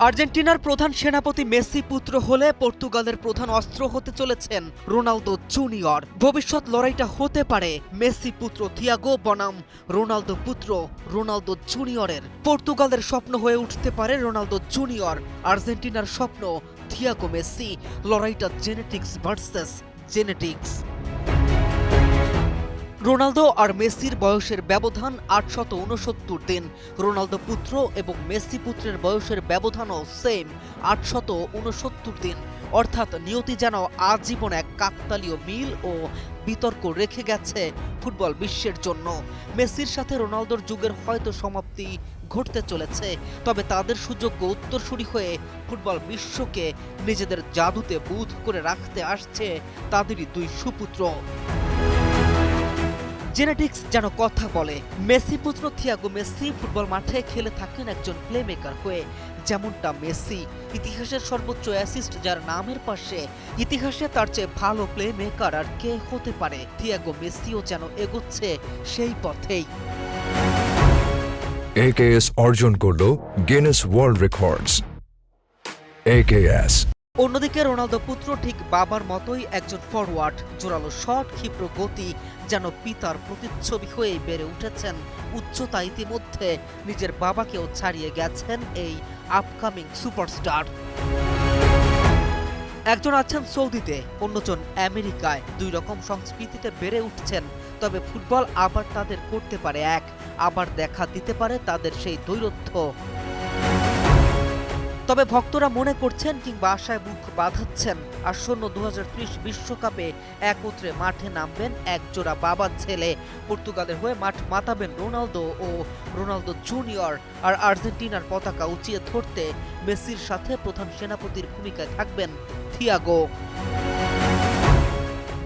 আর্জেন্টিনার প্রধান সেনাপতি মেসি পুত্র হলে পর্তুগালের প্রধান অস্ত্র হতে চলেছেন রোনালদো জুনিয়র। ভবিষ্যৎ লড়াইটা হতে পারে মেসি পুত্র থিয়াগো বনাম রোনালদো পুত্র রোনালদো জুনিয়রের। পর্তুগালের স্বপ্ন হয়ে উঠতে পারে রোনালদো জুনিয়র, আর্জেন্টিনার স্বপ্ন থিয়াগো মেসি। লড়াইটা জেনেটিক্স ভার্সেস জেনেটিক্স। রোনালদো আর মেসির বয়সের ব্যবধান ৮৬৯ দিন। রোনালদো পুত্র এবং মেসি পুত্রের বয়সের ব্যবধানও সেম ৮৬৯ দিন। অর্থাৎ নিয়তি যেন আজীবন এক কাকতালীয় মিল ও বিতর্ক রেখে গেছে ফুটবল বিশ্বের জন্য। মেসির সাথে রোনালদোর যুগের হয়তো সমাপ্তি ঘটতে চলেছে, তবে তাদের সুযোগ্য উত্তরসূরি হয়ে ফুটবল বিশ্বকে নিজেদের জাদুতে বুঁদ করে রাখতে আসছে তাদেরই দুই সুপুত্র। জেনেটিক্স যেন কথা বলে। মেসি পুত্র থিয়াগো মেসি ফুটবল মাঠে খেলে থাকেন একজন প্লেমেকার হয়ে। যেমনটা মেসি ইতিহাসের সর্বোচ্চ অ্যাসিস্ট যার নামের পাশে, ইতিহাসে তার চেয়ে ভালো প্লেমেকার আর কে হতে পারে। থিয়াগো মেসিও যেন এগোচ্ছে সেই পথেই। AKS অর্জন করল গিনেস ওয়ার্ল্ড রেকর্ডস। AKS। অন্যদিকে রোনালদো পুত্র ঠিক বাবার মতোই একজন ফরওয়ার্ড। জোরালো শট, ক্ষিপ্র গতি, যেন পিতার প্রতিচ্ছবি হয়ে বেড়ে উঠেছেন। উচ্চতা ইতিমধ্যে নিজের বাবাকেও ছাড়িয়ে গেছেন এই আপকামিং সুপারস্টার। একজন আছেন সৌদিতে, অন্যজন আমেরিকায়। দুই রকম সংস্কৃতিতে বেড়ে উঠছেন, তবে ফুটবল আবার তাদের করতে পারে এক, আবার দেখা দিতে পারে তাদের সেই দ্বৈরথ্য। তবে ভক্তরা মনে করছেন কিংবা আশায় মুখ বাঁধাচ্ছেন, আসন্ন ২০৩০ বিশ্বকাপে একত্রে মাঠে নামবেন একজোড়া বাবার ছেলে। পর্তুগালের হয়ে মাঠ মাতাবেন রোনালদো ও রোনালদো জুনিয়র, আর আর্জেন্টিনার পতাকা উঁচিয়ে ধরতে মেসির সাথে প্রধান সেনাপতির ভূমিকায় থাকবেন থিয়াগো।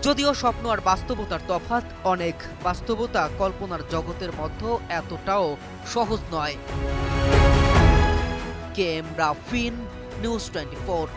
যদিও স্বপ্ন আর বাস্তবতার তফাৎ অনেক। বাস্তবতা কল্পনার জগতের মধ্যে এতটাও সহজ নয়। KM Rafin, News 24।